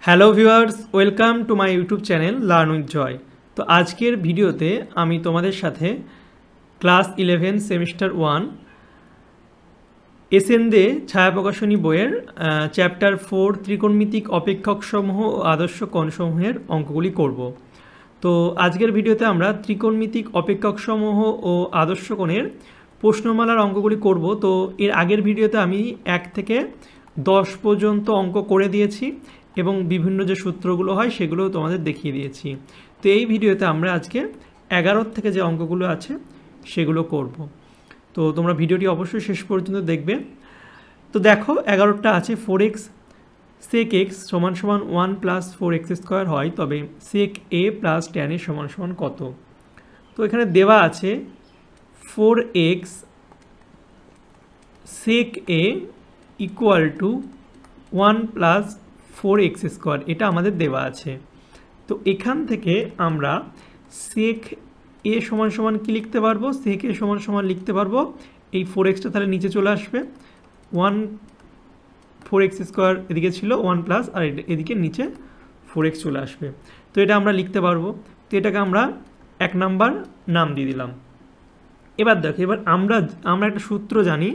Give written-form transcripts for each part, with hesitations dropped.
Hello viewers, welcome to my YouTube channel learn with Joy. তো আজকের ভিডিওতে আমি তোমাদের সাথে ক্লাস 11 সেমিস্টার 1 এসএনদে ছায়া প্রকাশনী বইয়ের চ্যাপ্টার 4 ত্রিকোণমিতিক অপেক্ষকসমূহ ও আদর্শ কোণসমূহের অঙ্কগুলি করব। তো আজকের ভিডিওতে আমরা ত্রিকোণমিতিক অপেক্ষকসমূহ ও আদর্শ কোণের প্রশ্নমালার অঙ্কগুলি করব। তো এর আগের ভিডিওতে আমি 1 থেকে 10 পর্যন্ত অঙ্ক করে দিয়েছি এবং বিভিন্ন যে সূত্রগুলো হয় সেগুলোও তোমাদের দেখিয়ে দিয়েছি। তো এই ভিডিওতে আমরা আজকে 11 থেকে যে অঙ্কগুলো আছে সেগুলো করব। তো তোমরা ভিডিওটি অবশ্যই শেষ পর্যন্ত দেখবে। তো দেখো 11টা আছে 4x sec x সমান সমান 1 প্লাস 4x স্কোয়ার হয়, তবে sec a plus tan a সমান সমান কত? তো এখানে দেওয়া আছে 4x sec a equal to 1 plus 4x square, এটা আমাদের দেওয়া আছে। তো এখান থেকে আমরা sec a সমান সমান কি লিখতে পারবো? sec a সমান সমান লিখতে পারবো এই 4xটা তাহলে নিচে চলে আসবে, 1 4x স্কোয়ার এদিকে ছিল 1 প্লাস, আর এদিকে নিচে 4x চলে আসবে। তো এটা আমরা লিখতে পারবো। তো এটাকে আমরা 1 নাম্বার নাম দিয়ে দিলাম। এবার দেখো, এবার আমরা একটা সূত্র জানি।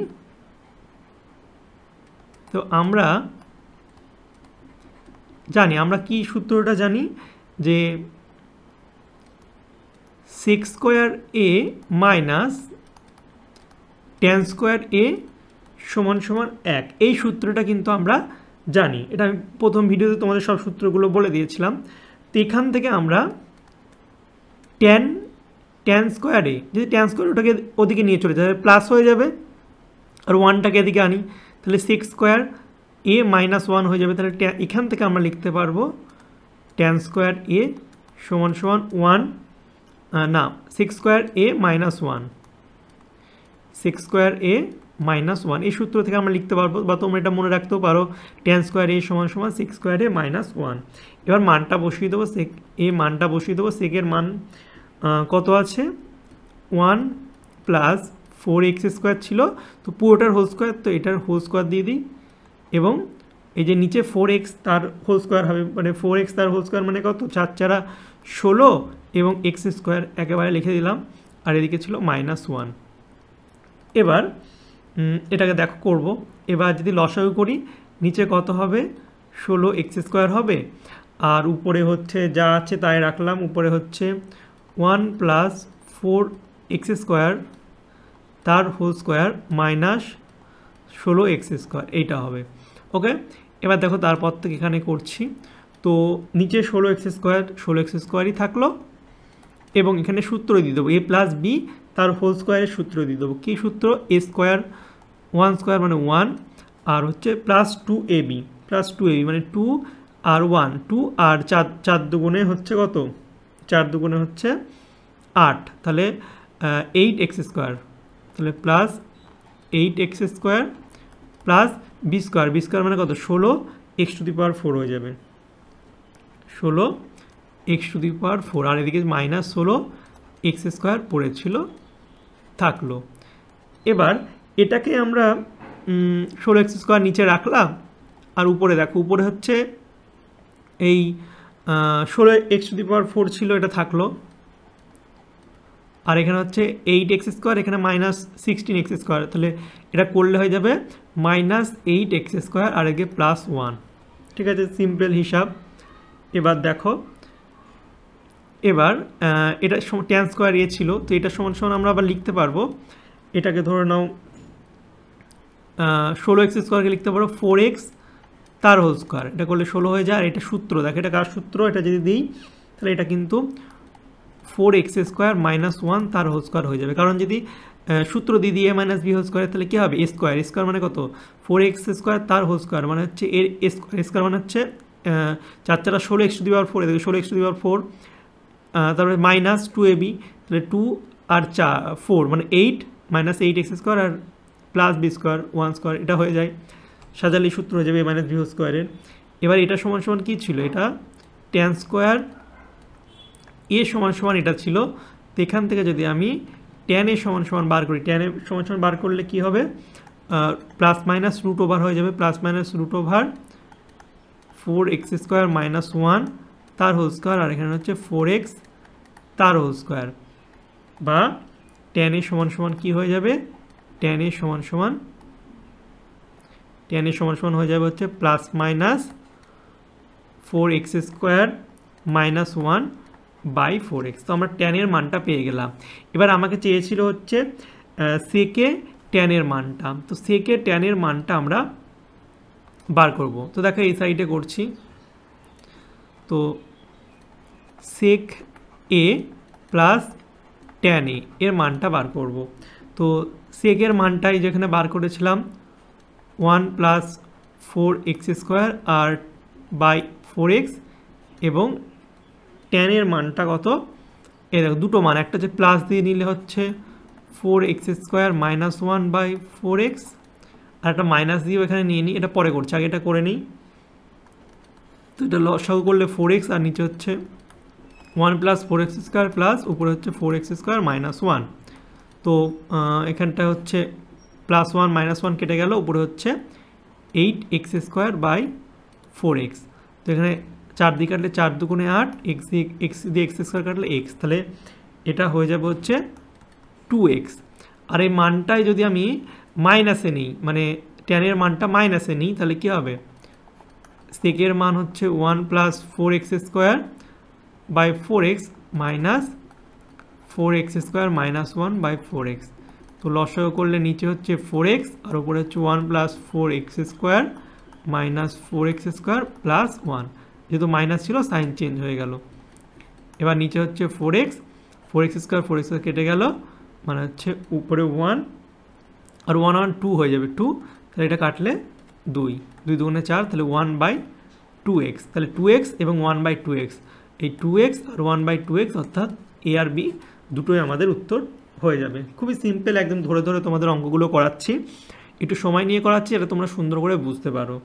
তো আমরা কি সূত্রটা জানি যে sec square a minus tan square a সমান সমান 1, এই সূত্রটা কিন্তু আমরা জানি। এটা আমি প্রথম ভিডিওতে তোমাদের সব সূত্রগুলো বলে দিয়েছিলাম। তো এখান থেকে আমরা tan স্কোয়ার a, যদি tan স্কোয়ার ওটাকে ওদিকে নিয়ে চলে যাবে প্লাস হয়ে যাবে, আর 1টাকে এদিকে আনি তাহলে sec স্কোয়ার a মাইনাস 1 হয়ে যাবে। তাহলে এখান থেকে আমরা লিখতে পারবো tan স্কোয়ার a সমান সমান 1 না sec square a minus 1, sec square a minus 1, এই সূত্র থেকে আমরা লিখতে পারবো, বা তোমরা এটা মনে রাখতেও পারো tan স্কোয়ার a সমান সমান sec স্কোয়ার a মাইনাস 1। এবার মানটা বসিয়ে দেবো, sec a মানটা বসিয়ে দেবো। সেকের মান কত আছে? 1 প্লাস 4x স্কোয়ার ছিল, তো পুরোটার হোল স্কোয়ার, তো এটার হোল স্কোয়ার দিয়ে দিই। এবং এই যে নিচে 4x তার হোল স্কোয়ার হবে, মানে 4x তার হোল স্কোয়ার মানে কত? 4 4 16 এবং x স্কোয়ার একেবারে লিখে দিলাম, আর এদিকে ছিল মাইনাস 1। এবার এটাকে দেখো করব। এবার যদি লসাগু করি, নিচে কত হবে? 16x স্কোয়ার হবে, আর উপরে হচ্ছে যা আছে তাই রাখলাম। উপরে হচ্ছে 1 প্লাস 4x স্কোয়ার তার whole square minus 16x square, এইটা হবে। ওকে, এবার দেখো তারপর থেকে এখানে করছি। তো নিচে 16x স্কোয়ারই থাকলো, এবং এখানে সূত্র দিয়ে দেবো a প্লাস বি তার হোল স্কোয়ারের সূত্র দিয়ে দেবো। কী সূত্র? a স্কোয়ার 1 স্কোয়ার মানে 1, আর হচ্ছে প্লাস 2ab মানে 2 আর 1, 2 আর 4 দুগুণে হচ্ছে কত? 4 দুগুণে হচ্ছে 8, তাহলে 8x স্কোয়ার, তাহলে plus 8x square plus B square মানে কত? 16x টু দি পাওয়ার 4 হয়ে যাবে, 16x টু দি পাওয়ার 4, আর এদিকে মাইনাস 16x স্কোয়ার পড়েছিল থাকলো। এবার এটাকে আমরা 16x স্কোয়ার নিচে রাখলাম, আর উপরে দেখো, উপরে হচ্ছে এই 16x টু দি পাওয়ার 4 ছিল, এটা থাকলো, আর এখানে হচ্ছে 8x স্কোয়ার, এখানে মাইনাস 16x স্কোয়ার, তাহলে এটা করলে হয়ে যাবে মাইনাস 8x স্কোয়ার, আর এদিকে প্লাস 1। ঠিক আছে, সিম্পল হিসাব। এবার দেখো, এবার এটা tan স্কোয়ার এ ছিল, তো এটা সমান সমান আমরা আবার লিখতে পারবো, এটাকে ধরে নাও 16x স্কোয়ারকে লিখতে পারো 4x তার হোল স্কোয়ার, এটা করলে 16 হয়ে যায়। আর এটা সূত্র দেখো, এটা কার সূত্র? এটা যদি দিই তাহলে এটা কিন্তু 4x স্কোয়ার মাইনাস 1 তার হোল স্কোয়ার হয়ে যাবে, কারণ যদি সূত্র দিয়ে a minus B whole square, তাহলে কী হবে? a স্কোয়ার মানে কত? 4x স্কোয়ার তার হোল স্কোয়ার মানে হচ্ছে এর স্কোয়ার মানে হচ্ছে 4 4 16x টু দি পাওয়ার 4, এদিকে 16x টু দি পাওয়ার 4, তারপরে মাইনাস 2ab, তাহলে 2 আর 4 মানে 8 মাইনাস 8x স্কোয়ার, আর প্লাস বি স্কোয়ার 1 স্কোয়ার, এটা হয়ে যায়। সাজালেই সূত্র হয়ে যাবে a মাইনাস বি হোল স্কোয়ারের। এবার এটা সমান সমান কী ছিল? এটা tan স্কোয়ার a সমান সমান এটা ছিল। তো এখান থেকে যদি আমি tan a সমান সমান বার করি, tan a সমান সমান বার করলে কী হবে? প্লাস মাইনাস রুট ওভার হয়ে যাবে, plus minus root over 4x² minus 1 তার হোল স্কোয়ার, আর এখানে হচ্ছে 4x তার হোল স্কোয়ার, বা tan a সমান সমান কী হয়ে যাবে, tan a সমান সমান হয়ে যাবে হচ্ছে plus minus 4x² minus 1 by 4x। তো আমরা tan এর মানটা পেয়ে গেলাম। এবার আমাকে চেয়েছিল হচ্ছে সেকে tan এর মানটা, তো সেকে tan এর মানটা আমরা বার করব। তো দেখো এই সাইডে করছি, তো সেক এ প্লাস tan a এর মানটা বার করব। তো সেকের মানটাই যেখানে বার করেছিলাম 1 plus 4x² R by 4x, এবং tan এর মানটা কত, এই দেখো দুটো মান, একটা যে প্লাস দিয়ে নিলে হচ্ছে 4x² মাইনাস 1 বাই 4x, আর একটা মাইনাস দিয়েও এখানে নিয়ে নিই, এটা পরে করছি, আগে এটা করে নিই। তো এটা লসাগু করলে 4x আর নিচে হচ্ছে 1 প্লাস 4x² প্লাস উপরে হচ্ছে 4x² মাইনাস 1। তো এখানটা হচ্ছে প্লাস 1 মাইনাস 1 কেটে গেল, উপরে হচ্ছে 8x² বাই 4x। তো এখানে 4 দিয়ে কাটলে 4 দুগুণে 8, x দিয়ে x² কাটলে x, তাহলে এটা হয়ে যাবে হচ্ছে 2x। আর এই মানটাই যদি আমি মাইনাসে নিই, মানে tan এর মানটা মাইনাসে নিই, তাহলে কী হবে, সেকের মান হচ্ছে 1 plus 4x² by 4x minus 4x² minus 1 by 4x। তো লসাগু করলে নিচে হচ্ছে 4x আর উপরে হচ্ছে 1 plus 4x² minus 4x² plus 1, যেহেতু মাইনাস ছিল সাইন চেঞ্জ হয়ে গেল। এবার নিচে হচ্ছে 4x² কেটে গেল, মানে হচ্ছে উপরে 1 আর 1 1 2 হয়ে যাবে 2, তাহলে এটা কাটলে 2 দুগুণে 4, তাহলে 1 বাই 2x, তাহলে 2x এবং 1 বাই 2x, এই 2x আর 1 বাই 2x অর্থাৎ এ আর বি দুটোই আমাদের উত্তর হয়ে যাবে। খুবই সিম্পল, একদম ধরে ধরে তোমাদের অঙ্কগুলো করাচ্ছি, একটু সময় নিয়ে করাচ্ছি, এটা তোমরা সুন্দর করে বুঝতে পারো।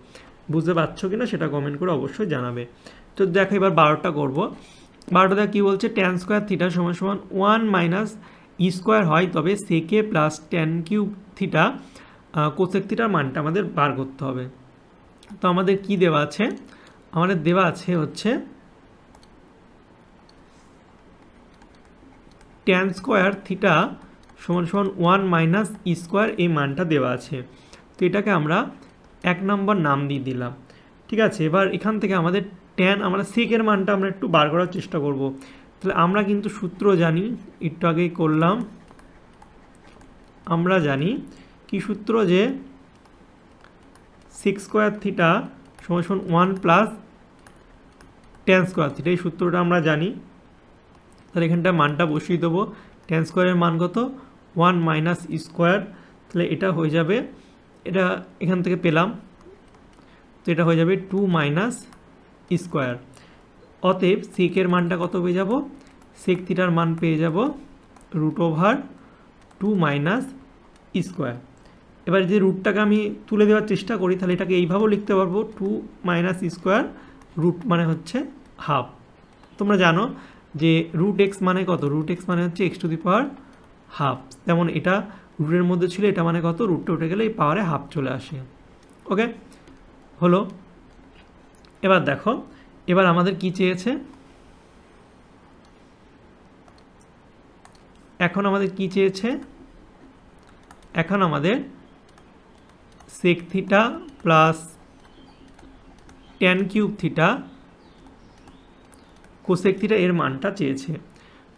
বুঝতে পারছো কিনা সেটা কমেন্ট করে অবশ্যই জানাবে। তো দেখো এবার 12টা করবো। 12টা কী বলছে, tan স্কোয়ার থিটা সমান সমান 1 মাইনাস ই² হয়, তবে সেকে plus tan cube theta cosec থিটার মানটা আমাদের বার করতে হবে। তো আমাদের কি দেওয়া আছে, আমাদের দেওয়া আছে হচ্ছে tan স্কোয়ার থিটা সমান সমান 1 মাইনাস ই², এই মানটা দেওয়া আছে। তো এটাকে আমরা 1 নম্বর নাম দিয়ে দিলাম, ঠিক আছে। এবার এখান থেকে আমাদের tan, আমরা সেকের মানটা আমরা একটু বার করার চেষ্টা করব। তাহলে আমরা কিন্তু সূত্র জানি, একটু আগেই করলাম, আমরা জানি কি সূত্র, যে সেক স্কোয়ার থিটা সমান সমান 1 প্লাস tan স্কোয়ার থিটা, এই সূত্রটা আমরা জানি। তাহলে এখানটা মানটা বসিয়ে দেবো, tan স্কোয়ারের মান কত 1 মাইনাস ই², তাহলে এটা হয়ে যাবে, এটা এখান থেকে পেলাম, তো এটা হয়ে যাবে 2 মাইনাস ই²। অতএব সেকের মানটা কত পেয়ে যাব, সেক থিটার মান পেয়ে যাব √2 মাইনাস ই²। এবার যদি রুটটাকে আমি তুলে দেওয়ার চেষ্টা করি, তাহলে এটাকে এইভাবেও লিখতে পারবো, 2 মাইনাস ই², রুট মানে হচ্ছে হাফ। তোমরা জানো যে √x মানে কত, √x মানে হচ্ছে x⁻², যেমন এটা রুটের মধ্যে ছিল, এটা মানে কত, রুটটা উঠে গেলে এই পাওয়ারে হাফ চলে আসে। ওকে, হলো। এবার দেখো, এবার আমাদের কি চেয়েছে, এখন আমাদের কি চেয়েছে, এখন আমাদের sec theta plus tan cube theta cosec theta এর মানটা চেয়েছে।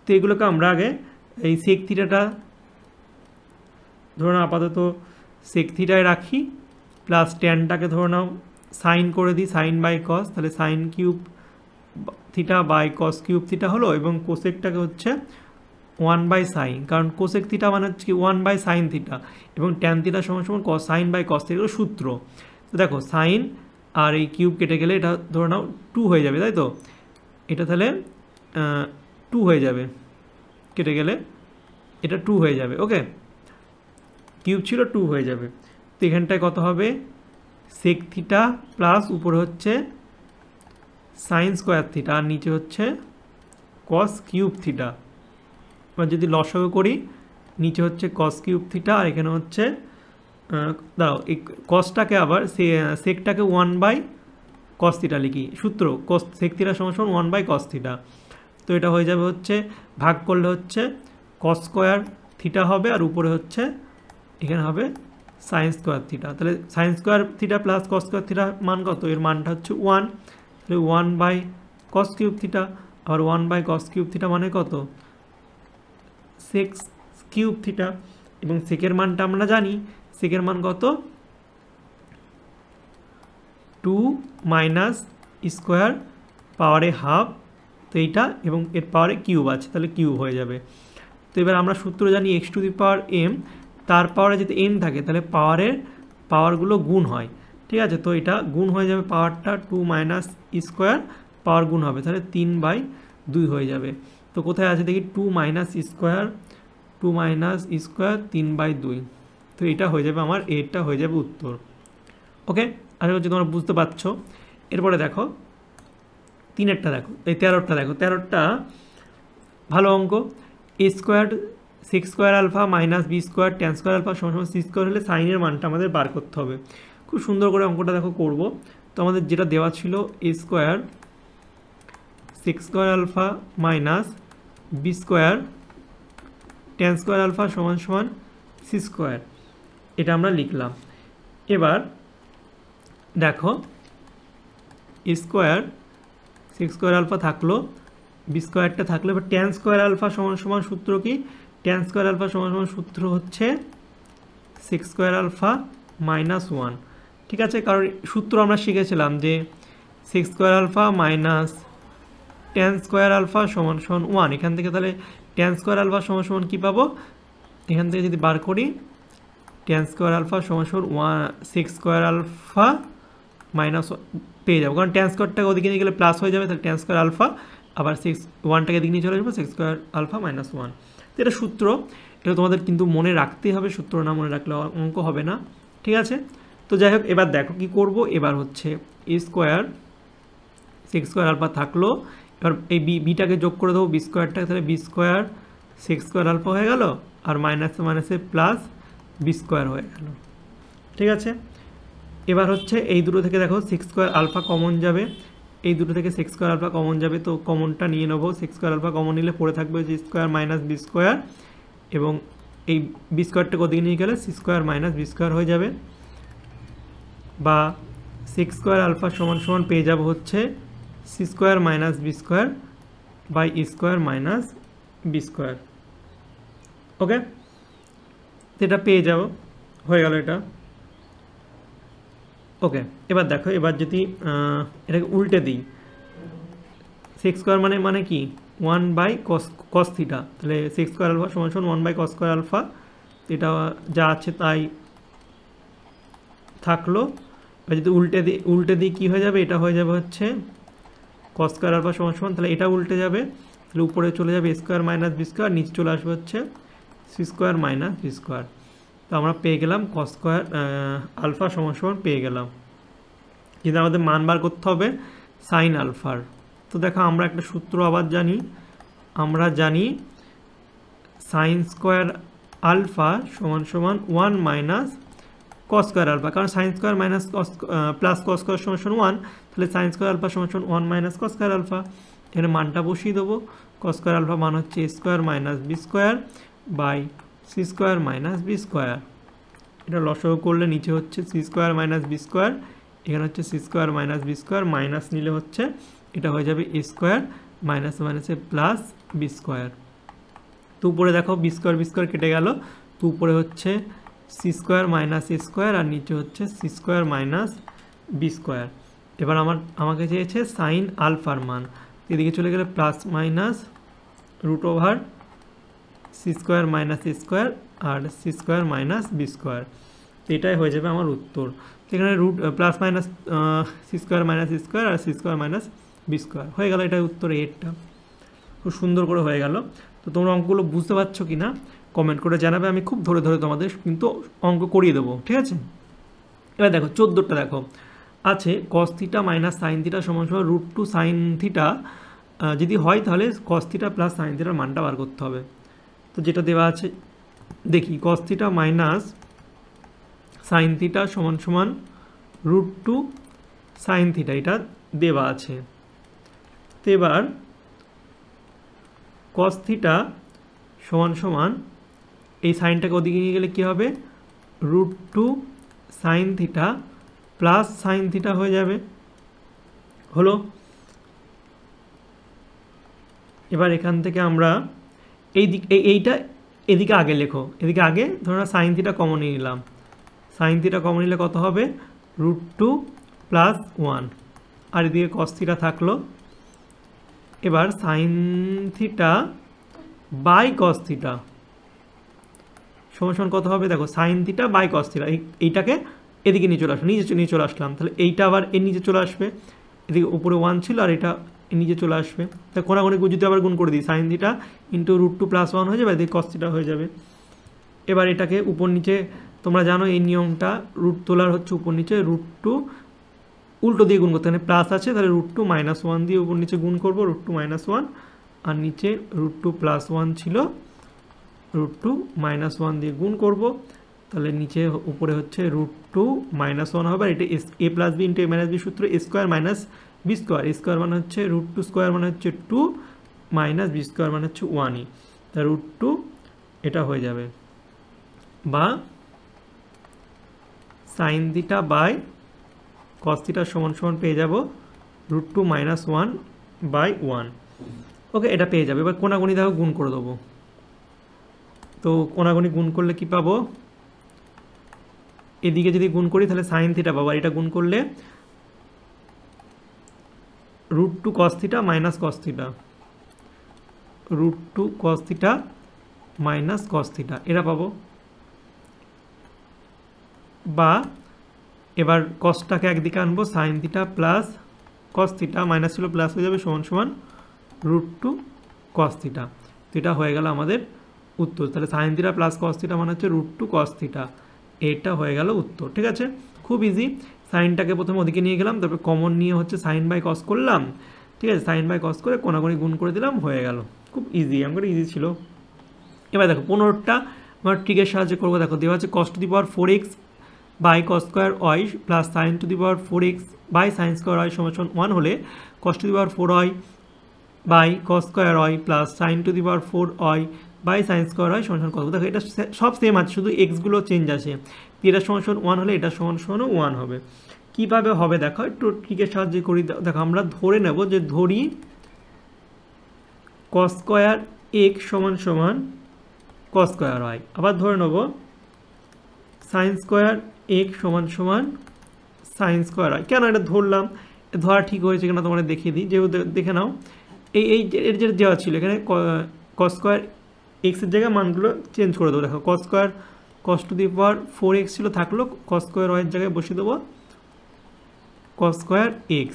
তো এগুলোকে আমরা আগে এই সেক থিটাটা ধরে নাও আপাতত সেক থিটায় রাখি, প্লাস ট্যানটাকে ধরে নাও সাইন করে দিই, সাইন বাই কস, তাহলে sine cube theta by cos cube theta হলো, এবং কোসেকটাকে হচ্ছে 1 বাই সাইন, কারণ কোসেক থিটা মানে হচ্ছে কি 1 বাই সাইন থিটা, এবং ট্যান থিটা সমান সমান cos sine by cos theta সূত্র। তো দেখো সাইন আর এই কিউব কেটে গেলে এটা ধরে নাও 2 হয়ে যাবে, তাই তো, এটা তাহলে 2 হয়ে যাবে, কেটে গেলে এটা 2 হয়ে যাবে। ওকে, কিউব ছিল 2 হয়ে যাবে। তো এখানটায় কত হবে, সেক থিটা প্লাস উপরে হচ্ছে সাইন স্কোয়ার থিটা আর নিচে হচ্ছে কস কিউব থিটা। এবার যদি লসাগু করি, নিচে হচ্ছে কস কিউব থিটা আর এখানে হচ্ছে দাঁড়াও, এই কসটাকে আবার সেকটাকে 1 বাই কস থিটা লিখি, সূত্র কস সেক থিটা সমান সমান 1/cos থিটা। তো এটা হয়ে যাবে হচ্ছে ভাগ করলে হচ্ছে কস স্কোয়ার থিটা হবে, আর উপরে হচ্ছে এখানে হবে সাইন স্কোয়ার থিটা। তাহলে sine square theta plus cos square theta মান কত? এর মানটা হচ্ছে 1, তাহলে 1/cos কিউব থিটা। আর 1/cos কিউব থিটা মানে কত? সেক কিউব থিটা। এবং সেকের মানটা আমরা জানি, সেকের মান কত? 2 মাইনাস স্কোয়ার পাওয়ারে হাফ, তো এইটা, এবং এর পাওয়ারে কিউব আছে, তাহলে কিউব হয়ে যাবে। তো এবার আমরা সূত্র জানি x⁴m, তার পাওয়ারে যদি n থাকে তাহলে পাওয়ারগুলো গুণ হয়, ঠিক আছে? তো এটা গুণ হয়ে যাবে, পাওয়ারটা 2 মাইনাস স্কোয়ার পাওয়ার গুণ হবে, তাহলে 3/2 হয়ে যাবে। তো কোথায় আছে দেখি? 2 মাইনাস স্কোয়ার 3/2। তো এটা হয়ে যাবে আমার, এটা হয়ে যাবে উত্তর। ওকে, আশা করছি তোমরা বুঝতে পারছো। এরপরে দেখো 3-এরটা দেখো, এই 13-টা দেখো। 13টা ভালো অঙ্ক। a square sec square alpha minus B square tan square alpha সমান সমান সি স্কোয়ার হলে সাইনের মানটা আমাদের বার করতে হবে। খুব সুন্দর করে অঙ্কটা দেখো করব। তো আমাদের যেটা দেওয়া ছিল a square sec square alpha minus B square tan square alpha সমান সমান সি স্কোয়ার, এটা আমরা লিখলাম। এবার দেখো a square sec square alpha থাকলো, বি স্কোয়ারটা থাকলো। এবার ট্যান স্কোয়ার আলফা সমান সমান সূত্র কি? ট্যান স্কোয়ার আলফা সমান সমান সূত্র হচ্ছে সেক স্কোয়ার আলফা মাইনাস 1, ঠিক আছে? কারণ সূত্র আমরা শিখেছিলাম যে sec square alpha minus tan square alpha সমান সমান 1। এখান থেকে তাহলে ট্যান স্কোয়ার আলফা সমান সমান কী পাবো? এখান থেকে যদি বার করি ট্যান স্কোয়ার আলফা সমান সমান সেক স্কোয়ার আলফা মাইনাস পেয়ে যাবো, কারণ ট্যান স্কোয়ারটাকে ওদিকে নিয়ে গেলে প্লাস হয়ে যাবে, তাহলে ট্যান স্কোয়ার আলফা আবার 1টাকে দিকে নিয়ে চলে আসবো, সেক স্কোয়ার আলফা মাইনাস 1। তো এটা সূত্র, এটা তোমাদের কিন্তু মনে রাখতেই হবে, সূত্র না মনে রাখলে অঙ্ক হবে না, ঠিক আছে? তো যাই হোক, এবার দেখো কি করব। এবার হচ্ছে a square sec square alpha থাকলো, এবার এই বিটাকে যোগ করে দেবো বি স্কোয়ারটাকে, তাহলে B square sec square alpha হয়ে গেল, আর মাইনাসে মাইনাসে প্লাস বি স্কোয়ার হয়ে গেল, ঠিক আছে? এবার হচ্ছে এই দুটো থেকে দেখো সেক স্কোয়ার আলফা কমন যাবে, এই দুটো থেকে সেক স্কোয়ার আলফা কমন যাবে, তো কমনটা নিয়ে নেবো। সেক স্কোয়ার আলফা কমন নিলে পড়ে থাকবে যে স্কোয়ার মাইনাস বি স্কোয়ার, এবং এই বি স্কোয়ারটাকে ওদিকে নিয়ে গেলে C square minus B square হয়ে যাবে, বা সেক স্কোয়ার আলফা সমান সমান পেয়ে যাবো হচ্ছে C square minus B square by square minus B square. Okay, এটা পেয়ে যাবো, হয়ে গেল এটা। ওকে, এবার দেখো, এবার যদি এটাকে উল্টে দিই, সেক স্কোয়ার মানে কি? 1/cos থিটা, তাহলে সেক স্কোয়ার আলফা সমান সমান 1/cos স্কোয়ার আলফা, এটা যা আছে তাই থাকলো। এবার যদি উল্টে দিই কী হয়ে যাবে? এটা হয়ে যাবে হচ্ছে cos স্কোয়ার আলফা সমান সমান, তাহলে এটা উল্টে যাবে, তাহলে উপরে চলে যাবে স্কোয়ার মাইনাস বি স্কোয়ার, নিচে চলে আসবে হচ্ছে C square minus B square. তো আমরা পেয়ে গেলাম cos স্কোয়ার আলফা সমান সমান পেয়ে গেলাম, কিন্তু আমাদের মান বার করতে হবে সাইন আলফার। তো দেখো আমরা একটা সূত্র আবার জানি, আমরা জানি সাইন স্কোয়ার আলফা সমান সমান 1 মাইনাস cos স্কোয়ার আলফা, কারণ sine square minus plus cos square সমান সমান 1, তাহলে সাইন স্কোয়ার আলফা সমান সমান 1 মাইনাস cos স্কোয়ার আলফা। এখানে মানটা বসিয়ে দেবো, cos স্কোয়ার আলফা মান হচ্ছে a square minus B square by C square minus B square. এটা লসাগু করলে নিচে হচ্ছে C square minus B square, এখানে হচ্ছে C square minus B square, minus নিলে হচ্ছে এটা হয়ে যাবে এ স্কোয়ার মাইনাস মাইনাসে প্লাস বি স্কোয়ার। তো উপরে দেখো বি স্কোয়ার কেটে গেল, তো উপরে হচ্ছে C square minus A square, আর নিচে হচ্ছে C square minus B square. এবার আমাকে চেয়েছে সাইন আলফার মান, এদিকে চলে গেলে plus minus root over C square minus A square আর C square minus B square, এটাই হয়ে যাবে আমার উত্তর। এখানে root plus minus C square minus A square আর C square minus B square হয়ে গেল, এটাই উত্তর এরটা। খুব সুন্দর করে হয়ে গেল। তো তোমরা অঙ্কগুলো বুঝতে পারছো কি না কমেন্ট করে জানাবে, আমি খুব ধরে ধরে তোমাদের কিন্তু অঙ্ক করিয়ে দেবো, ঠিক আছে? এবার দেখো 14টা দেখো আছে cos theta minus sine theta সমান সমান √2 সাইন থিটা, যদি হয় তাহলে cos থিটা প্লাস সাইন থিটার মানটা বার করতে হবে। তো যেটা দেওয়া আছে দেখি, cos theta minus sine theta সমান সমান √2 সাইন থিটা এটা দেওয়া আছে। তো এবার কস থিটা সমান সমান এই সাইনটাকে ওদিকে নিয়ে গেলে কী হবে, √2 sine theta plus sine theta হয়ে যাবে। হলো। এবার এখান থেকে আমরা এইটা এদিকে আগে লেখো, এদিকে আগে ধরো সাইন থিটা কমন নিয়ে নিলাম, সাইন থিটা কমন নিলে কত হবে, √2 + 1, আর এদিকে কস থিটা থাকলো। এবার sine theta by cos theta সমান কত হবে, দেখো sine theta by cos theta, এইটাকে এদিকে নিয়ে চলে আসলো, নিয়ে চলে আসলাম, তাহলে এইটা আবার এর নিচে চলে আসবে, এদিকে উপরে 1 ছিল আর এটা এর নিচে চলে আসবে, তাই কোনাকুনি যদি আবার গুণ করে দিই সাইন থিটা ইন্টু √2 + 1 হয়ে যাবে, এদিকে কস থিটা হয়ে যাবে। এবার এটাকে উপর নিচে, তোমরা জানো এই নিয়মটা, রুট তোলার হচ্ছে উপর নিচে, √2 উল্টো দিয়ে গুণ করতে, মানে প্লাস আছে তাহলে √2 - 1 দিয়ে উপর নিচে গুণ করবো, √2 - 1, আর নিচে √2 + 1 ছিল, √2 - 1 দিয়ে গুণ করব, তাহলে নিচে উপরে হচ্ছে √2 - 1 হবে, আর এটা a + b × a - b সূত্র, a² - b², a² মানে হচ্ছে √2² মানে হচ্ছে 2 - b² মানে হচ্ছে 1ই, তা √2 এটা হয়ে যাবে, বা sine theta by cos theta সমান পেয়ে যাব √2 - 1/1। ওকে, এটা পেয়ে যাবে। এবার কোনাগুনি দেখো গুণ করে দেবো, তো কোনাগুনি গুণ করলে কি পাবো, এদিকে যদি গুণ করি তাহলে সাইন থিটা পাবো, আর এটা গুণ করলে √2 cos theta minus cos theta, √2 cos theta minus cos theta এটা পাবো। বা এবার কসটাকে একদিকে আনবো, sine theta plus cos theta, minus ছিল প্লাস হয়ে যাবে, সমান √2 cos থিটা। তো এটা হয়ে গেল আমাদের উত্তর। তাহলে sine theta plus cos theta মানে হচ্ছে √2 cos থিটা, এটা হয়ে গেল উত্তর। ঠিক আছে, খুব ইজি। সাইনটাকে প্রথমে ওদিকে নিয়ে গেলাম, তারপর কমন নিয়ে হচ্ছে সাইন বাই কস করলাম। ঠিক আছে, সাইন বাই কস করে কোনাকুনি গুণ করে দিলাম, হয়ে গেল। খুব ইজি, আমার ইজি ছিল। এবার দেখো 15টা আমরা ট্রিকের সাহায্যে করবো। দেখো দেওয়া আছে cos to the power 4x by cos square y plus sine to the power 4x by sine square y সমান 1 হলে cos to the power 4y by cos square y plus sine to the power 4y by sine square y সমান কত। দেখো এটা সব same আছে, শুধু এক্সগুলো change আছে। এটা সমান 1 হলে এটা সমান 1 হবে। কীভাবে হবে দেখো, একটু ট্রিকের সাহায্যে করি। দেখো আমরা ধরে নেব যে ধরি cos স্কোয়ার x সমান cos স্কোয়ার y, আবার ধরে নেব সাইন স্কোয়ার x সমান সাইন স্কোয়ার y। কেন এটা ধরলাম, ধরা ঠিক হয়েছে কিনা তোমরা দেখিয়ে দিই, যেহেতু দেখে নাও এর যে দেওয়া ছিল এখানে cos স্কোয়ার x এর জায়গায় মানগুলো চেঞ্জ করে দেবো। দেখো cos square cos to the power 4x ছিল, থাকলো cos স্কোয়ার y এর জায়গায় বসিয়ে দেবো cos স্কোয়ার x,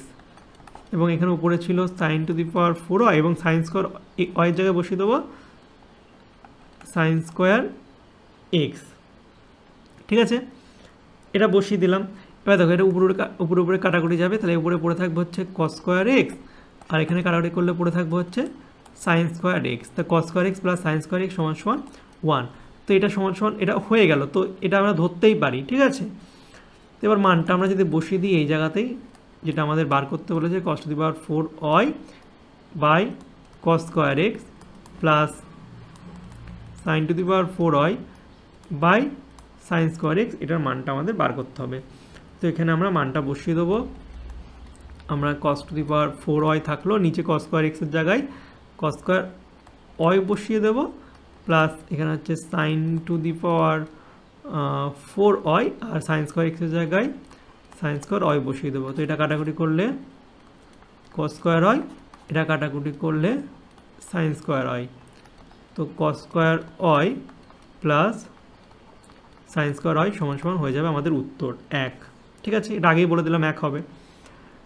এবং এখানে উপরে ছিল sign to the power 4y এবং সাইন স্কোয়ার y এর জায়গায় বসিয়ে দেবো সাইন স্কোয়ার x। ঠিক আছে, এটা বসিয়ে দিলাম। এবার দেখো এটা উপরে কাটাকুটি যাবে, তাহলে উপরে পড়ে থাকবে হচ্ছে cos স্কোয়ার x, আর এখানে কাটাকুটি করলে পড়ে থাকবে হচ্ছে সাইন স্কোয়ার x। তা cos square x plus sign square x সমান 1। তো এটা সমান এটা হয়ে গেল, তো এটা আমরা ধরতেই পারি। ঠিক আছে, তো এবার মানটা আমরা যদি বসিয়ে দিই এই জায়গাতেই, যেটা আমাদের বার করতে বলেছে cos to the power 4y by cos square x plus sine to the power 4y by sine square x, এটার মানটা আমাদের বার করতে হবে। তো এখানে আমরা মানটা বসিয়ে দেবো। আমরা cos to the power 4y থাকলো, নিচে cos স্কোয়ার x এর জায়গায় cos স্কোয়ার y বসিয়ে দেবো, প্লাস এখানে হচ্ছে sine to the power 4y আর সাইন স্কোয়ার x এর জায়গায় সাইন স্কোয়ার y বসিয়ে দেবো। তো এটা কাটাকুটি করলে cos স্কোয়ার y, এটা কাটাকুটি করলে সাইন স্কোয়ার y, তো cos square y plus sign square y সমান হয়ে যাবে আমাদের উত্তর 1। ঠিক আছে, এটা আগেই বলে দিলাম 1 হবে।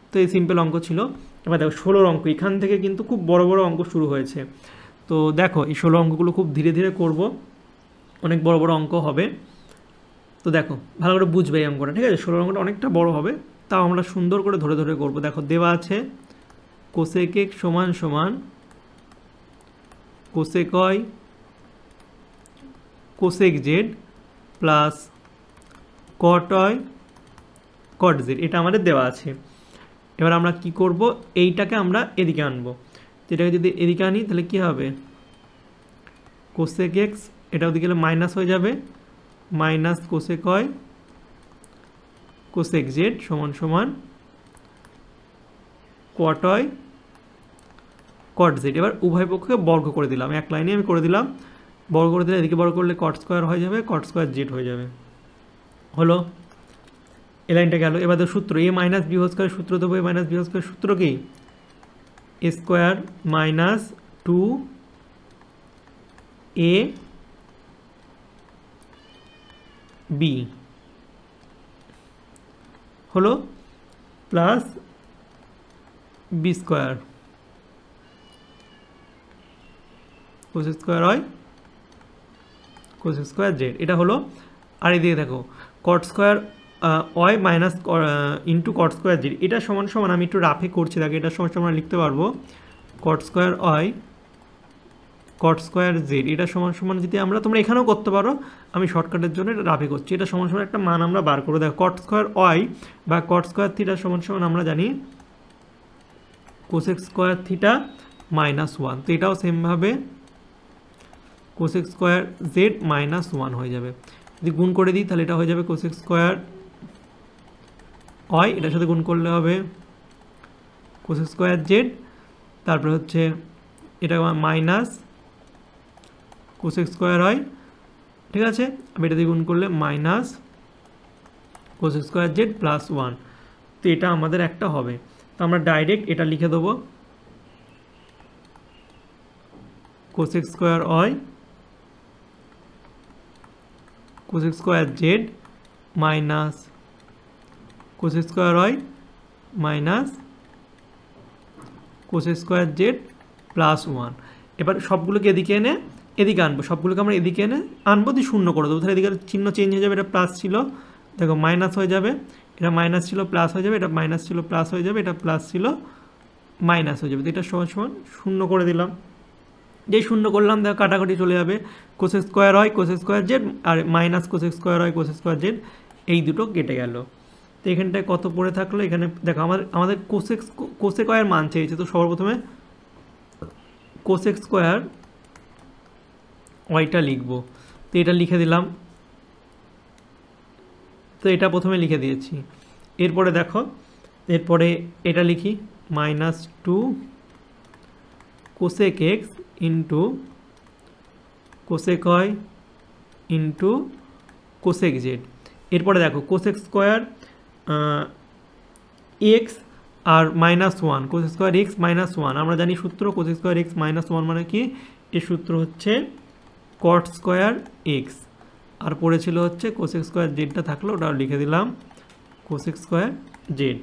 তো এই সিম্পল অঙ্ক ছিল। এবার দেখো 16 অঙ্ক, এখান থেকে কিন্তু খুব বড় বড় অঙ্ক শুরু হয়েছে। তো দেখো এই 16 অঙ্কগুলো খুব ধীরে ধীরে করব, অনেক বড় বড় অঙ্ক হবে। তো দেখো ভালো করে বুঝবে এই অঙ্কটা। ঠিক আছে, 16 অঙ্কটা অনেকটা বড় হবে, তাও আমরা সুন্দর করে ধরে ধরে করব। দেখো দেওয়া আছে কোসেক x সমান cosec y cosec z plus cot y কট z, এটা আমাদের দেওয়া আছে। এবার আমরা কি করব, এইটাকে আমরা এদিকে আনবো। তো এটাকে যদি এদিকে আনি তাহলে কি হবে, কোসেক এক্স, এটা ওদিকে গেলে মাইনাস হয়ে যাবে, মাইনাস কোসেক হয় কোসেক জেড সমান সমান কট হয় কট জেড। এবার উভয় পক্ষকে বর্গ করে দিলাম, এক লাইনে আমি করে দিলাম, বর্গ করে দিলে এদিকে বর্গ করলে কট স্কোয়ার হয়ে যাবে, কট স্কোয়ার জেড হয়ে যাবে। হলো, এই লাইনটা গেল। এবার তো সূত্র A minus B whole square সূত্র দেবো, A minus B whole square সূত্র কি, A square minus 2 A B হলো plus B square cosec square হয় কোসেক স্কোয়ার জেড, এটা হলো। আর এদিকে দেখো cot square Y minus into cot square Z, এটা সমান সমান, আমি একটু রাফে করছি দেখো, এটা সমান সমান লিখতে পারবো cot square Y cot square Z, এটা সমান সমান যদি আমরা, তোমরা এখানেও করতে পারো, আমি শর্টকাটের জন্য এটা রাফে করছি, এটা সমান সমান একটা মান আমরা বার করবো। দেখো কট স্কোয়ার ওয়াই বা কট স্কোয়ার থিটা সমান সমান আমরা জানি কোসেক স্কোয়ার থিটা মাইনাস 1, তো এটাও সেমভাবে কোসেক স্কোয়ার জেড মাইনাস 1 হয়ে যাবে। যদি গুণ করে দিই তাহলে এটা হয়ে যাবে কোসেক স্কোয়ার ওয়াই, এটার সাথে গুণ করলে হবে কোসেক স্কোয়ার জেড, তারপরে হচ্ছে এটা মাইনাস কোসেক স্কোয়ার হয়, ঠিক আছে, আমি এটা দিয়ে গুণ করলে minus cosec square Z plus 1, তো এটা আমাদের একটা হবে। তো আমরা ডাইরেক্ট এটা লিখে দেবো cosec square Y cosec square Z minus cosec square Y minus cosec square Z plus 1। এবার সবগুলোকে এদিকে এনে এদিকে আনবো, সবগুলোকে আমরা এদিকে এনে আনবো, দিয়ে শূন্য করে দেবো, তাহলে এদিকে চিহ্ন চেঞ্জ হয়ে যাবে, এটা প্লাস ছিল দেখো মাইনাস হয়ে যাবে, এটা মাইনাস ছিল প্লাস হয়ে যাবে, এটা মাইনাস ছিল প্লাস হয়ে যাবে, এটা প্লাস ছিল মাইনাস হয়ে যাবে, তো এটা সমান সমান শূন্য করে দিলাম। যেই শূন্য করলাম দেখো কাটাকাটি চলে যাবে, কোসেক স্কোয়ার হয় কোসেক স্কোয়ার জেড আর মাইনাস কোসেক স্কোয়ার হয় কোসেক স্কোয়ার জেড, এই দুটো কেটে গেল। তো এখানটায় কত পড়ে থাকলো, এখানে দেখো আমাদের কোসেক ওয়াইয়ের মান চেয়েছে, তো সর্বপ্রথমে কোসেক স্কোয়ার ওয়াইটা লিখবো, তো এটা লিখে দিলাম, তো এটা প্রথমে লিখে দিয়েছি। এরপরে দেখো এরপরে এটা লিখি minus 2 cosec X into cosec Y into cosec Z. এরপরে দেখো কোসেক স্কোয়ার এক্স আর minus 1 cosec square X minus 1, আমরা জানি সূত্র কোসেক স্কোয়ার এক্স মাইনাস 1 মানে কি, এর সূত্র হচ্ছে কট স্কোয়ার এক্স, আর পড়েছিল হচ্ছে কোসেক স্কোয়ার জেডটা থাকলো, ওটাও লিখে দিলাম কোসেক স্কোয়ার জেড,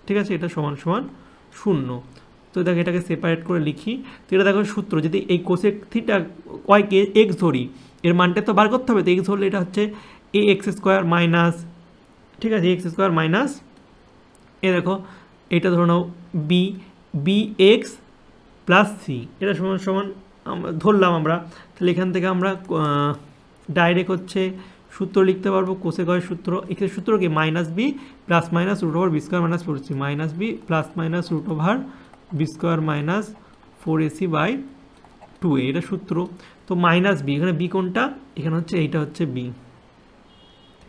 ঠিক আছে, এটা সমান সমান 0। তো দেখো এটাকে সেপারেট করে লিখি, তো এটা দেখো সূত্র, যদি এই কোসেক থিটা ওয়াইকে এক্স ধরি, এর মানটা তো বার করতে হবে, তো এক্স ধরলে এটা হচ্ছে এ এক্স স্কোয়ার মাইনাস, ঠিক আছে, এক্স স্কোয়ার মাইনাস, এ দেখো এটা ধরে নাও B B X plus C, এটা সমান সমান ধরলাম আমরা, তাহলে এখান থেকে আমরা ডাইরেক্ট হচ্ছে সূত্র লিখতে পারবো কোসেক ওয়াই সূত্র, এখানে সূত্র কি minus B plus minus root over B square minus 4ac, minus B plus minus root over B square minus 4ac by 2a, এটা সূত্র। তো মাইনাস বি, এখানে বি কোনটা, এখানে হচ্ছে এইটা হচ্ছে বি,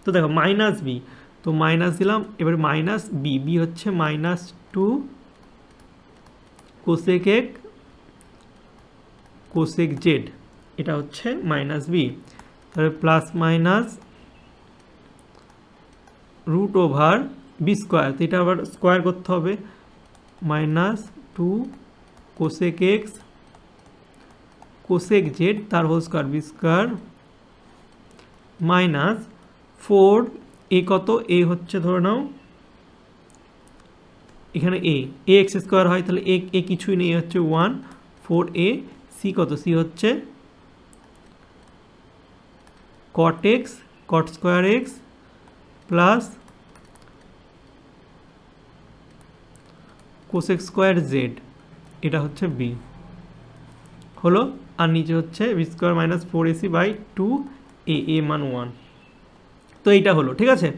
তো দেখো মাইনাস বি, তো মাইনাস দিলাম, এবার মাইনাস বি, বি হচ্ছে মাইনাস 2 কোসেক এক কোসেক জেড, এটা হচ্ছে মাইনাস বি, তাহলে plus minus root over B square, তো এটা আবার স্কোয়ার করতে হবে, minus 2 cosec x cosec Z তার whole square B square minus 4 A কত, এ হচ্ছে ধরে নাও এখানে এ এক্স স্কোয়ার হয়, তাহলে এ কিছুই নেই, হচ্ছে 1 4a, সি কত, সি হচ্ছে cot x cot square x plus cosec square Z, এটা হচ্ছে বি হলো, আর নিচে হচ্ছে b square minus 4ac by 2a, এ মান 1, তো এইটা হলো, ঠিক আছে।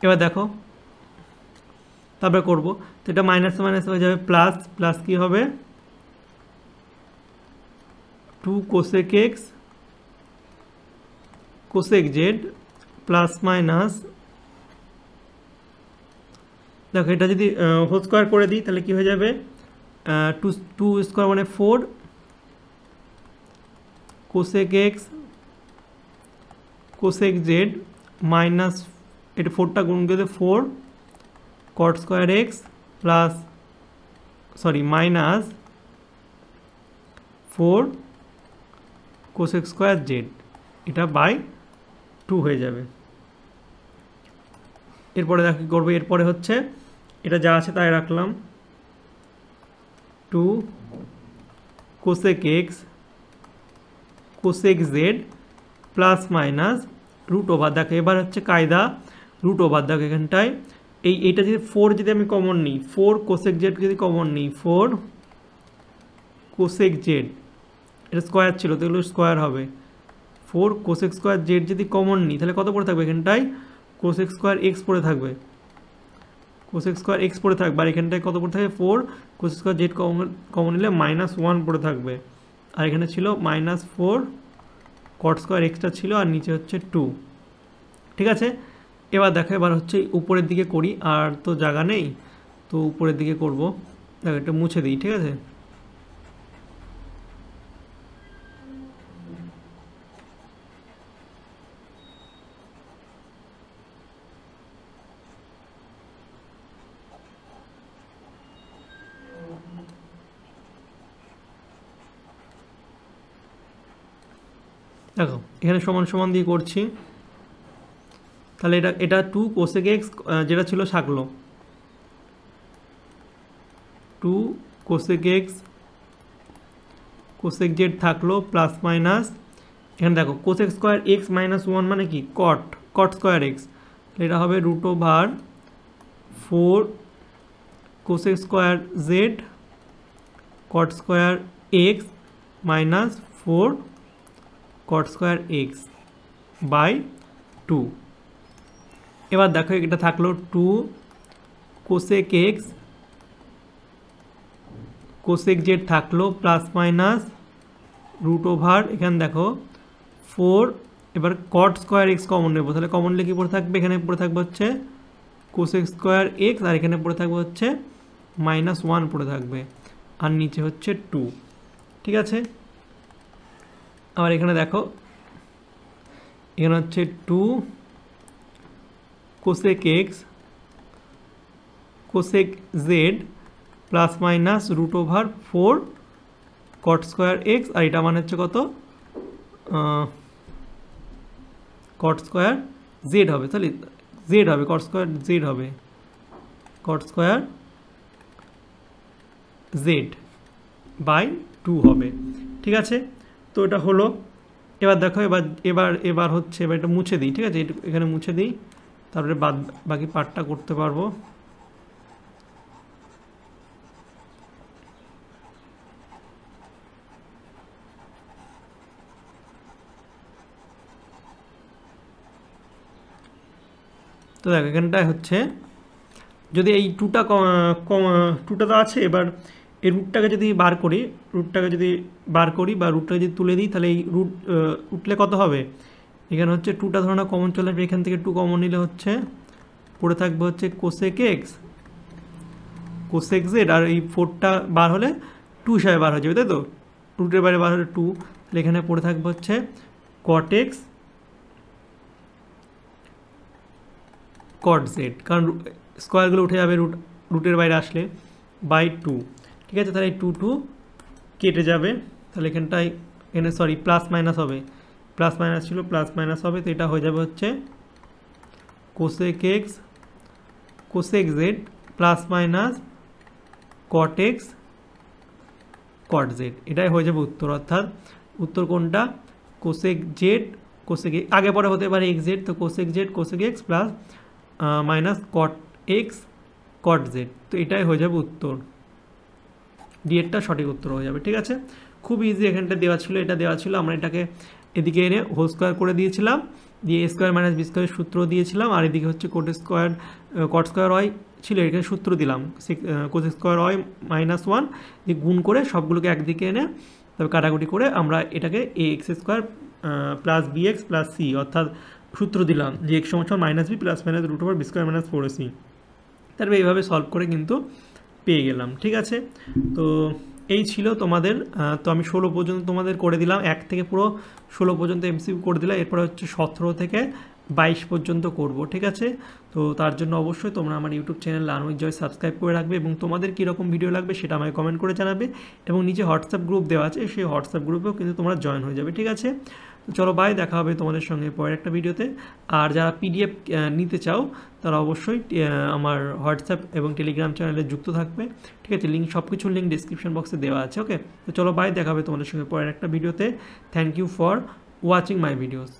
এবার দেখো তারপরে করবো, তো এটা মাইনাস মাইনাস হয়ে যাবে প্লাস, প্লাস কি হবে 2 cosec x cosec Z plus minus, দেখো এটা যদি হোল স্কোয়ার করে দিই তাহলে কি হয়ে যাবে 2 স্কোয়ার মানে 4 cosec x cosec Z minus এটা 4টা গুণ করে 4 cot square x plus sorry minus 4 cosec square Z, এটা বাই 2 হয়ে যাবে। এরপরে দেখো কী করবো, এরপরে হচ্ছে এটা যা আছে তাই রাখলাম 2 cosec x cosec Z plus minus root over, দেখো এবার হচ্ছে কায়দা রুট ওভার, দেখো এখানটায় এইটা যদি 4 যদি আমি কমন নিই 4 কোসেক জেড যদি কমন নিই 4 কোসেক জেড, এটা স্কোয়ার ছিল তো এগুলো স্কোয়ার হবে, 4 কোসেক স্কোয়ার জেড যদি কমন নিই তাহলে কত পড়ে থাকবে এখানটায় কোসেক স্কোয়ার এক্স পড়ে থাকবে, কোসেক স্কোয়ার এক্স পড়ে থাকবে, আর এখানটায় কত পড়ে থাকবে 4 কোসেক স্কোয়ার জেড কমন নিলে -1 পড়ে থাকবে, আর এখানে ছিল -4 কট স্কোয়ার এক্সটা ছিল, আর নিচে হচ্ছে 2। ঠিক আছে, এবার দেখো এবার হচ্ছে উপরের দিকে করি, আর তো জায়গা নেই তো উপরের দিকে করব, দেখো এটা মুছে দিই। ঠিক আছে, দেখো এখানে সমান সমান দিয়ে করছি, তাহলে এটা 2 কোসেক এক্স যেটা ছিল থাকলো 2 কোসেক এক্স কোসেক জেড থাকলো প্লাস মাইনাস, এখানে দেখো কোসেক স্কোয়ার এক্স -1 মানে কি কট স্কোয়ার এক্স, এটা হবে √4 cosec square z cot square x -4 cot square x by 2। এবার দেখো এটা থাকলো 2 কোসেক এক্স কোসেক জেড থাকলো প্লাস মাইনাস √, এখানে দেখো 4, এবার কট স্কোয়ার এক্স কমন নেবো, তাহলে কমন নিলে কি পড়ে থাকবে, এখানে পড়ে থাকবে হচ্ছে কোসেক স্কোয়ার এক্স, আর এখানে পড়ে থাকবে হচ্ছে -1 পড়ে থাকবে, আর নিচে হচ্ছে 2। ঠিক আছে, আবার এখানে দেখো এখানে হচ্ছে 2 cosec x cosec Z plus minus √4 cot square X, আর এটা মানে হচ্ছে কত কট স্কোয়ার জেড হবে, তাহলে জেড হবে কট স্কোয়ার জেড হবে কট স্কোয়ার জেড বাই 2 হবে। ঠিক আছে, তো এটা হলো। এবার দেখো এবার হচ্ছে এবার এটা মুছে দিই। ঠিক আছে, এখানে মুছে দিই, তারপরে বাকি পার্টটা করতে পারবো। তো দেখো এখানটায় হচ্ছে যদি এই 2টা তো আছে, এবার এই রুটটাকে যদি বার করি বা রুটটাকে যদি তুলে দিই তাহলে এই রুট উঠলে কত হবে, এখানে হচ্ছে 2টা ধরো না কমন চলে আসবে, এখান থেকে 2 কমন নিলে হচ্ছে পড়ে থাকবে হচ্ছে কোসেক এক্স কোসেক জেড, আর এই 4টা বার হলে 2 হিসাবে বার হয়ে যাবে, তাই তো রুটের বাইরে বার হলে 2, তাহলে এখানে পড়ে থাকবে হচ্ছে কট এক্স কট জেড, কারণ স্কোয়ারগুলো উঠে যাবে রুটের বাইরে আসলে বাই 2। ঠিক আছে, তাহলে এই 2 কেটে যাবে, তাহলে এখানে সরি প্লাস মাইনাস হবে, প্লাস মাইনাস ছিল প্লাস মাইনাস হবে, তো এটা হয়ে যাবে হচ্ছে cosec x cosec Z plus minus cot x cot Z, এটাই হয়ে যাবে উত্তর। অর্থাৎ উত্তর কোনটা, কোসেক জেড কোসেক আগে পরে হতে পারে এক্স জেড, তো cosec Z cosec X plus minus cot x cot Z, তো এটাই হয়ে যাবে উত্তর, ডি এরটা সঠিক উত্তর হয়ে যাবে। ঠিক আছে, খুব ইজি, এখানটা দেওয়া ছিল, এটা দেওয়া ছিল, আমরা এটাকে এদিকে এনে হোল স্কোয়ার করে দিয়েছিলাম, দিয়ে a² - b² সূত্র দিয়েছিলাম, আর এদিকে হচ্ছে কট স্কোয়ার ওয়াই ছিল এখানে সূত্র দিলাম cos square Y minus one দিয়ে গুণ করে সবগুলোকে একদিকে এনে তবে কাটাকুটি করে আমরা এটাকে A X square plus B X plus C অর্থাৎ সূত্র দিলাম যে এক্স সমান minus B plus minus root over B square minus four C. তারপরে এইভাবে সলভ করে কিন্তু পেয়ে গেলাম। ঠিক আছে, তো এই ছিল তোমাদের। তো আমি 16 পর্যন্ত তোমাদের করে দিলাম, 1 থেকে পুরো 16 পর্যন্ত এমসিকিউ করে দিলাম। এরপরে হচ্ছে 17 থেকে 22 পর্যন্ত করব। ঠিক আছে, তো তার জন্য অবশ্যই তোমরা আমার YouTube channel learn with Joy subscribe করে রাখবে এবং তোমাদের কীরকম ভিডিও লাগবে সেটা আমাকে কমেন্ট করে জানাবে এবং নিচে হোয়াটসঅ্যাপ গ্রুপ দেওয়া আছে, সেই হোয়াটসঅ্যাপ গ্রুপেও কিন্তু তোমরা জয়েন হয়ে যাবে। ঠিক আছে, তো চলো বাই, দেখা হবে তোমাদের সঙ্গে পরের একটা ভিডিওতে। আর যারা পিডিএফ নিতে চাও তারা অবশ্যই আমার হোয়াটসঅ্যাপ এবং টেলিগ্রাম চ্যানেলে যুক্ত থাকবে। ঠিক আছে, সব কিছুর লিঙ্ক ডিসক্রিপশন বক্সে দেওয়া আছে। ওকে, তো চলো বাই, দেখা হবে তোমাদের সঙ্গে পরের একটা ভিডিওতে। Thank you for watching my videos.